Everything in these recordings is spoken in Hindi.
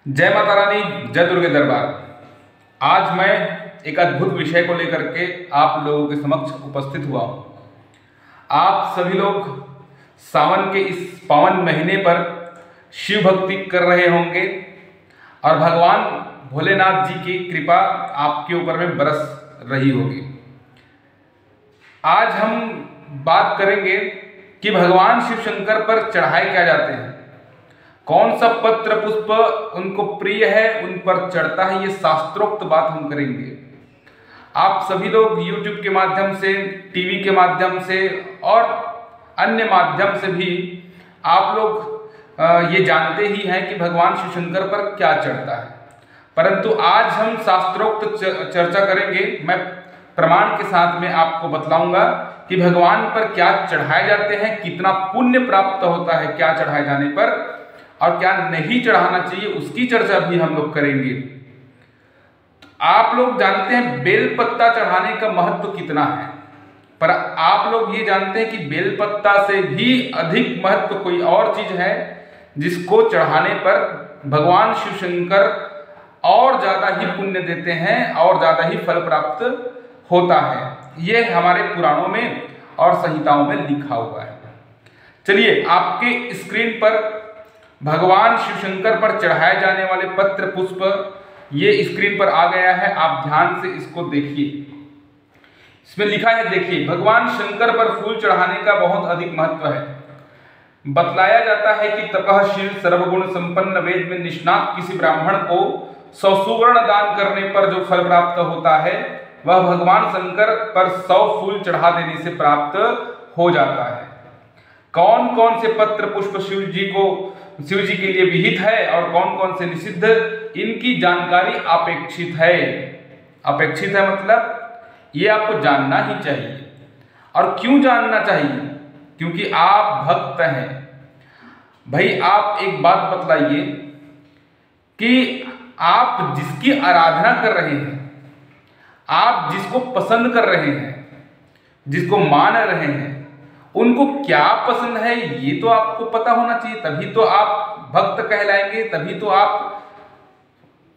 जय माता रानी, जय दुर्गे दरबार। आज मैं एक अद्भुत विषय को लेकर के आप लोगों के समक्ष उपस्थित हुआ हूँ। आप सभी लोग सावन के इस पावन महीने पर शिव भक्ति कर रहे होंगे और भगवान भोलेनाथ जी की कृपा आपके ऊपर में बरस रही होगी। आज हम बात करेंगे कि भगवान शिव शंकर पर चढ़ाए क्या जाते हैं, कौन सा पत्र पुष्प उनको प्रिय है, उन पर चढ़ता है। ये शास्त्रोक्त बात हम करेंगे। आप सभी लोग YouTube के माध्यम से, टीवी के माध्यम से और अन्य माध्यम से भी आप लोग ये जानते ही हैं कि भगवान शिव शंकर पर क्या चढ़ता है, परंतु आज हम शास्त्रोक्त चर्चा करेंगे। मैं प्रमाण के साथ में आपको बतलाऊंगा कि भगवान पर क्या चढ़ाए जाते हैं, कितना पुण्य प्राप्त होता है क्या चढ़ाए जाने पर, और क्या नहीं चढ़ाना चाहिए, उसकी चर्चा भी हम लोग करेंगे। आप लोग जानते हैं बेल पत्ता चढ़ाने का महत्व कितना है, पर आप लोग ये जानते हैं कि बेल पत्ता से भी अधिक महत्व कोई और चीज है जिसको चढ़ाने पर भगवान शिव शंकर और ज्यादा ही पुण्य देते हैं और ज्यादा ही फल प्राप्त होता है। ये हमारे पुराणों में और संहिताओं में लिखा हुआ है। चलिए, आपके स्क्रीन पर भगवान शिव शंकर पर चढ़ाए जाने वाले पत्र पुष्प ये स्क्रीन पर आ गया है। आप ध्यान से इसको देखिए। इसमें लिखा है, देखिए, भगवान शंकर पर फूल चढ़ाने का बहुत अधिक महत्व है। बतलाया जाता है कि तपःशील सर्वगुण संपन्न वेद में निष्णात किसी ब्राह्मण को 100 सुवर्ण दान करने पर जो फल प्राप्त होता है वह भगवान शंकर पर 100 फूल चढ़ा देने से प्राप्त हो जाता है। कौन कौन से पत्र पुष्प शिव जी के लिए विहित है और कौन कौन से निषिद्ध, इनकी जानकारी अपेक्षित है। अपेक्षित है मतलब ये आपको जानना ही चाहिए। और क्यों जानना चाहिए? क्योंकि आप भक्त हैं। भाई, आप एक बात बतलाइए कि आप जिसकी आराधना कर रहे हैं, आप जिसको पसंद कर रहे हैं, जिसको मान रहे हैं, उनको क्या पसंद है ये तो आपको पता होना चाहिए। तभी तो आप भक्त कहलाएंगे, तभी तो आप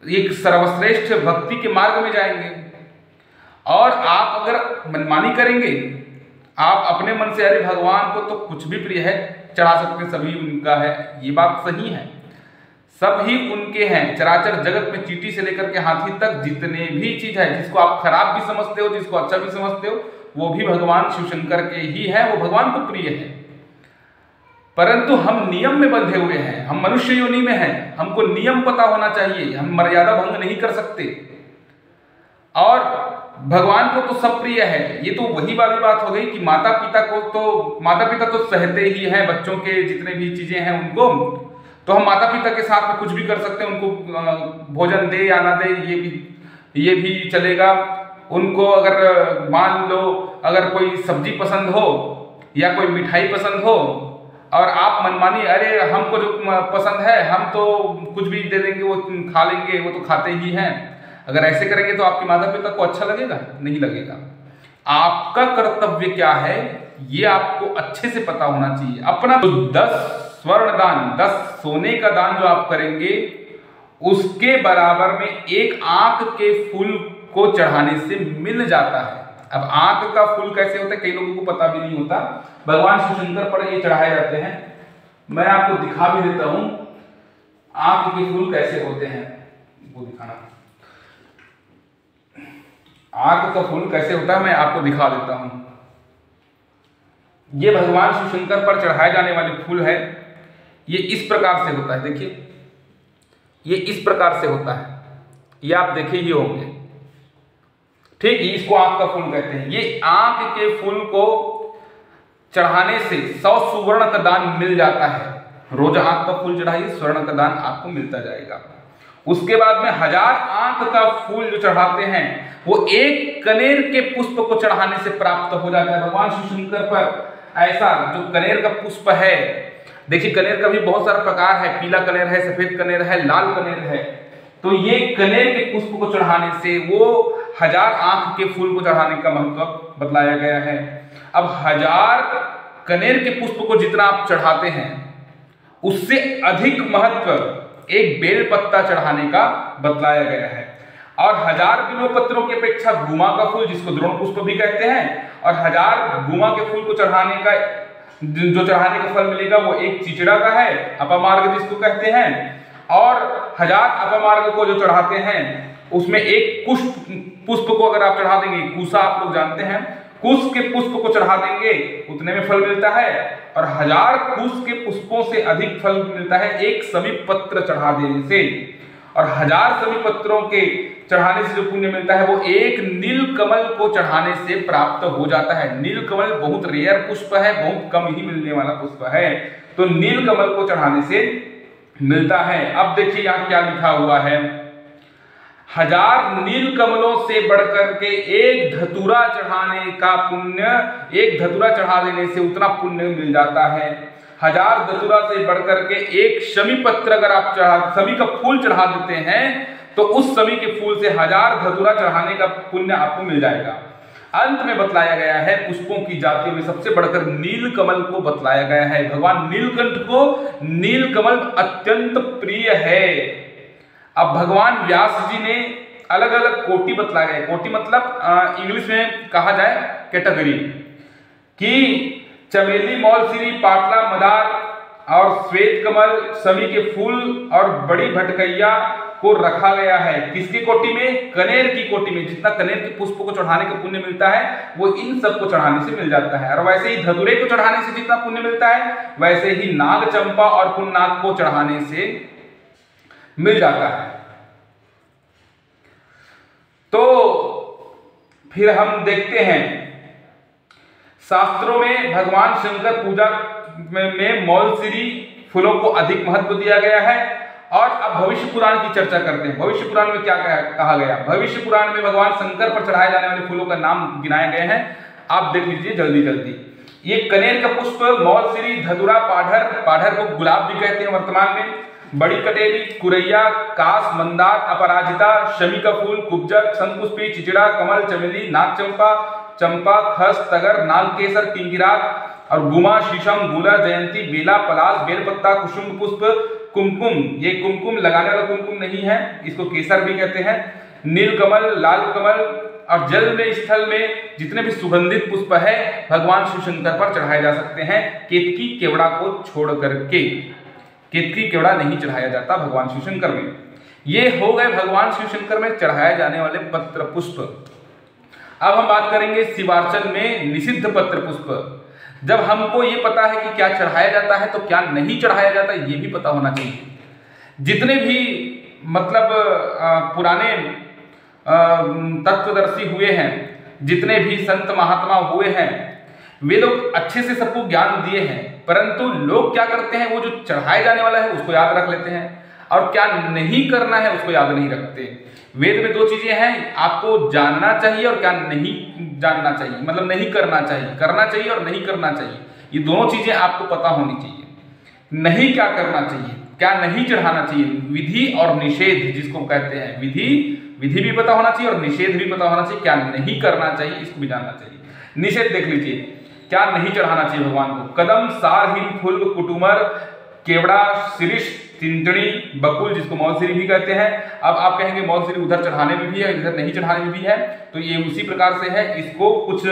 एक सर्वश्रेष्ठ भक्ति के मार्ग में जाएंगे। और आप अगर मनमानी करेंगे, आप अपने मन से अरे भगवान को तो कुछ भी प्रिय है, चढ़ा सकते, सभी उनका है, ये बात सही है, सब ही उनके हैं। चराचर जगत में चींटी से लेकर के हाथी तक जितने भी चीज है, जिसको आप खराब भी समझते हो, जिसको अच्छा भी समझते हो, वो भी भगवान शिव शंकर के ही है, वो भगवान को प्रिय है। परंतु हम नियम में बंधे हुए हैं, हम मनुष्य योनि में हैं, हमको नियम पता होना चाहिए, हम मर्यादा भंग नहीं कर सकते। और भगवान को तो सब प्रिय है। ये तो वही वाली बात हो गई कि माता पिता तो सहते ही हैं बच्चों के जितने भी चीजें हैं उनको, तो हम माता पिता के साथ में कुछ भी कर सकते हैं, उनको भोजन दे या ना दे ये भी चलेगा। उनको अगर मान लो अगर कोई सब्जी पसंद हो या कोई मिठाई पसंद हो और आप मनमानी, अरे हमको जो पसंद है हम तो कुछ भी दे देंगे, वो खा लेंगे, वो तो खाते ही हैं, अगर ऐसे करेंगे तो आपके माता पिता को अच्छा लगेगा? नहीं लगेगा। आपका कर्तव्य क्या है ये आपको अच्छे से पता होना चाहिए। अपना तो 10 स्वर्ण दान, 10 सोने का दान जो आप करेंगे उसके बराबर में एक आंख के फूल को चढ़ाने से मिल जाता है। अब आंख का फूल कैसे होता है कई लोगों को पता भी नहीं होता। भगवान शिव शंकर पर ये चढ़ाए जाते हैं। मैं आपको दिखा भी देता हूं आंख के फूल कैसे होते हैं, वो दिखाना। आंख का फूल कैसे होता है मैं आपको दिखा देता हूं। ये भगवान शिव शंकर पर चढ़ाए जाने वाले फूल है। ये इस प्रकार से होता है, देखिए, ये इस प्रकार से होता है, ये आप देखे ही होंगे, ठीक। इसको आंख का फूल कहते हैं। ये आंख के फूल को चढ़ाने से 100 सुवर्ण का दान मिल जाता है। रोज आंख का फूल चढ़ाइए, स्वर्ण का दान आपको मिलता जाएगा। उसके बाद में 1000 आंख का फूल जो चढ़ाते हैं वो एक कनेर के पुष्प को चढ़ाने से प्राप्त हो जाता है। भगवान शिव शंकर पर ऐसा जो कनेर का पुष्प है, देखिए कनेर का भी बहुत सारा प्रकार है, पीला कनेर है, सफेद कनेर है, लाल कनेर है। तो ये कनेर के पुष्प को चढ़ाने से वो 1000 आंख के फूल को चढ़ाने का महत्व बतलाया गया है। अब 1000 कनेर के पुष्प को जितना आप चढ़ाते हैं उससे अधिक महत्व एक बेल पत्ता चढ़ाने का बतलाया गया है। और 1000 बिल्व पत्रों की अपेक्षा गुमा का फूल, जिसको द्रोण पुष्प भी कहते हैं, और 1000 गुमा के फूल को चढ़ाने का जो चढ़ाने का फल मिलेगा वो एक चिचड़ा का है, अपमार्ग जिसको कहते हैं। और 1000 अपमार्ग को जो चढ़ाते हैं उसमें एक पुष्प को अगर आप चढ़ा देंगे, कुसा आप लोग जानते हैं, कुश के पुष्प को चढ़ा देंगे उतने में फल मिलता है। और 1000 कुश के पुष्पों से अधिक फल मिलता है एक समीप पत्र चढ़ा देने से। और 1000 समीप पत्रों के चढ़ाने से जो पुण्य मिलता है वो एक नीलकमल को चढ़ाने से प्राप्त हो जाता है। नीलकमल बहुत रेयर पुष्प है, बहुत कम ही मिलने वाला पुष्प है, तो नीलकमल को चढ़ाने से मिलता है। अब देखिए यहाँ क्या लिखा हुआ है, 1000 नीलकमलों से बढ़कर के एक धतूरा चढ़ाने का पुण्य, एक धतूरा चढ़ा देने से उतना पुण्य मिल जाता है। 1000 धतूरा से बढ़कर के एक शमी पत्र अगर आप शमी का फूल चढ़ा देते हैं तो उस शमी के फूल से 1000 धतूरा चढ़ाने का पुण्य आपको मिल जाएगा। अंत में बतलाया गया है पुष्पों की जातियों में सबसे बढ़कर नीलकमल को बतलाया गया है। भगवान नीलकंठ को नीलकमल अत्यंत प्रिय है। अब भगवान व्यास जी ने अलग अलग कोटि बतलाया गया। कोटि मतलब इंग्लिश में कहा जाए कैटेगरी, कि चमेली, मौलसिरी, पाटला, मदार और श्वेत कमल, शमी के फूल और बड़ी भटकैया को रखा गया है। किसकी कोटि में? कनेर की कोटि में। जितना कनेर के पुष्प को चढ़ाने का पुण्य मिलता है वो इन सब को चढ़ाने से मिल जाता है। और वैसे ही धतूरे को चढ़ाने से जितना पुण्य मिलता है वैसे ही नाग चंपा और पुन्नाग को चढ़ाने से मिल जाता है। तो फिर हम देखते हैं शास्त्रों में भगवान शंकर पूजा में मौलसिरी फूलों को अधिक महत्व दिया गया है। और अब भविष्य पुराण की चर्चा करते हैं। भविष्य पुराण में क्या कहा गया? भविष्य पुराण में भगवान शंकर पर चढ़ाए जाने वाले फूलों का नाम गिनाए गए हैं, आप देख लीजिए जल्दी जल्दी। ये कनेर का पुष्प, मौलसिरी, धतूरा, पाढ़र को गुलाब भी कहते हैं वर्तमान में, बड़ी कटेरी, कुरैया, कास, मंदार, अपराजिता, शमी का फूल, कुब्जक, शंखपुष्पी, चिचिड़ा, कमल, चमेली, नागचंपा, चंपा, खस, तगर, नागकेसर, किंकिरात और गुमा, शीशम, गूलर, जयंती, बेला, पलाश, बेलपत्ता, कुसुम पुष्प, कुमकुम, ये कुमकुम लगाने वाला कुमकुम नहीं है, इसको केसर भी कहते हैं, नीलकमल, लाल कमल और जल में, स्थल में जितने भी सुगंधित पुष्प है भगवान शिव शंकर पर चढ़ाए जा सकते हैं। केतकी केवड़ा को छोड़ करके केतकी केवड़ा नहीं चढ़ाया जाता भगवान शिव शंकर में। ये हो गए भगवान शिव शंकर में चढ़ाए जाने वाले पत्र पुष्प। अब हम बात करेंगे शिवार्चन में निषिद्ध पत्र पुष्प। जब हमको ये पता है कि क्या चढ़ाया जाता है तो क्या नहीं चढ़ाया जाता ये भी पता होना चाहिए। जितने भी मतलब पुराने तत्वदर्शी हुए हैं, जितने भी संत महात्मा हुए हैं, वे लोग अच्छे से सबको ज्ञान दिए हैं, परंतु लोग क्या करते हैं, वो जो चढ़ाए जाने वाला है उसको याद रख लेते हैं और क्या नहीं करना है उसको याद नहीं रखते। वेद में दो चीजें हैं, आपको जानना चाहिए और क्या नहीं जानना चाहिए, मतलब नहीं करना चाहिए, करना चाहिए और नहीं करना चाहिए, ये दोनों चीजें आपको पता होनी चाहिए। नहीं क्या करना चाहिए, क्या नहीं चढ़ाना चाहिए, विधि और निषेध जिसको कहते हैं, विधि भी पता होना चाहिए और निषेध भी पता होना चाहिए, क्या नहीं करना चाहिए इसको भी जानना चाहिए। निषेध देख लीजिए, क्या नहीं चढ़ाना चाहिए भगवान को, कदम, सारहीन फूल, कुटुमर, केवड़ा, शिरीष, तिंतणी, बकुल जिसको मौलसिरी भी कहते हैं। अब आप कहेंगे मौलसिरी उधर चढ़ाने में भी है इधर नहीं चढ़ाने में भी है, तो ये उसी प्रकार से है, इसको कुछ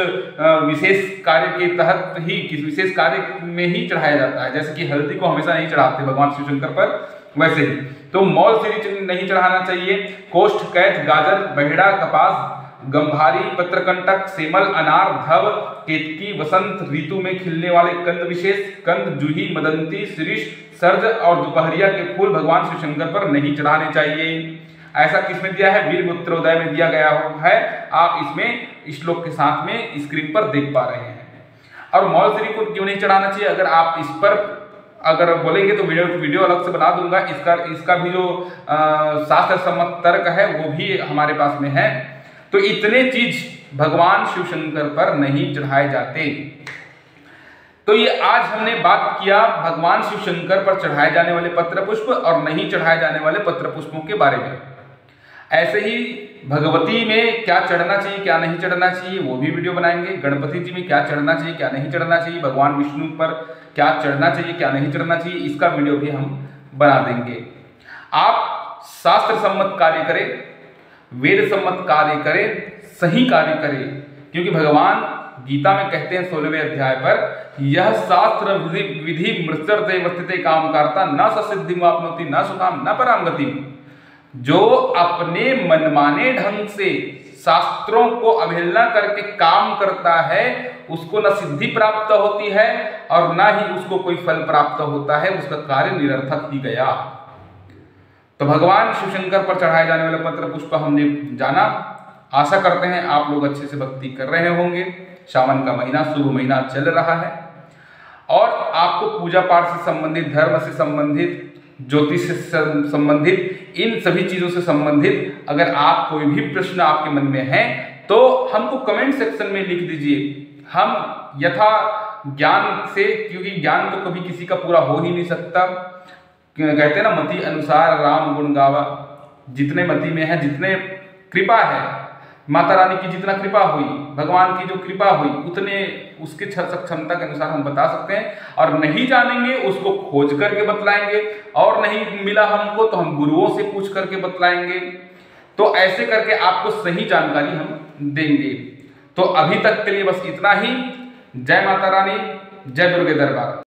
विशेष कार्य के तहत ही, किस विशेष कार्य में ही चढ़ाया जाता है। जैसे कि हल्दी को हमेशा नहीं चढ़ाते भगवान शिव शंकर पर, वैसे ही तो मौलसिरी नहीं चढ़ाना चाहिए। कोष्ठ, कैथ, गाजर, बहेड़ा, कपास, गंभारी, पत्रकंटक, सेमल, अनार, धव, केतकी, वसंत ऋतु में खिलने वाले कंद विशेष, कंद, जूही, मदंती, शिरीष, सर्ज और दोपहरिया के फूल भगवान शिव शंकर पर नहीं चढ़ाने चाहिए। ऐसा किसमें दिया है? वीर उत्तरोदय में दिया गया है, आप इसमें श्लोक के साथ में स्क्रीन पर देख पा रहे हैं। और मौलसिरी को क्यों नहीं चढ़ाना चाहिए, अगर आप इस पर अगर बोलेंगे तो वीडियो अलग से बना दूंगा। इसका भी जो शास्त्र सम्मत तर्क है वो भी हमारे पास में है। तो इतने चीज भगवान शिव शंकर पर नहीं चढ़ाए जाते। तो ये आज हमने बात किया भगवान शिव शंकर पर चढ़ाए जाने वाले पत्र पुष्प और नहीं चढ़ाए जाने वाले पत्र पुष्पों के बारे में। ऐसे ही भगवती में क्या चढ़ना चाहिए क्या नहीं चढ़ना चाहिए वो भी वीडियो बनाएंगे। गणपति जी में क्या चढ़ना चाहिए क्या नहीं चढ़ना चाहिए, भगवान विष्णु पर क्या चढ़ना चाहिए क्या नहीं चढ़ना चाहिए, इसका वीडियो भी हम बना देंगे। आप शास्त्र सम्मत कार्य करें, वेद सम्मत कार्य करें, सही कार्य करें, क्योंकि भगवान गीता में कहते हैं 16वें अध्याय पर, यह शास्त्र विधि मृत्युर्ते वर्तते काम करता न सिद्धि वापनोति न सुखाम न पराम गति। जो अपने मनमाने ढंग से शास्त्रों को अवहेलना करके काम करता है उसको न सिद्धि प्राप्त होती है और न ही उसको कोई फल प्राप्त होता है, उसका कार्य निरर्थक ही गया। तो भगवान शिव शंकर पर चढ़ाए जाने वाले पत्र पुष्प हमने जाना। आशा करते हैं आप लोग अच्छे से भक्ति कर रहे होंगे। सावन का महीना, शुभ महीना चल रहा है और आपको पूजा पाठ से संबंधित, धर्म से संबंधित, ज्योतिष से संबंधित, इन सभी चीजों से संबंधित अगर आप कोई भी प्रश्न आपके मन में है तो हमको कमेंट सेक्शन में लिख दीजिए। हम यथा ज्ञान से, क्योंकि ज्ञान तो कभी किसी का पूरा हो ही नहीं सकता, कहते हैं ना मति अनुसार राम गुण गावा। जितने मति में है, जितने कृपा है, माता रानी की जितना कृपा हुई, भगवान की जो कृपा हुई, उतने उसके क्षमता के अनुसार हम बता सकते हैं। और नहीं जानेंगे उसको खोज करके बतलाएंगे, और नहीं मिला हमको तो हम गुरुओं से पूछ करके बतलाएंगे। तो ऐसे करके आपको सही जानकारी हम देंगे। तो अभी तक के लिए बस इतना ही। जय माता रानी, जय दुर्गे दरबार।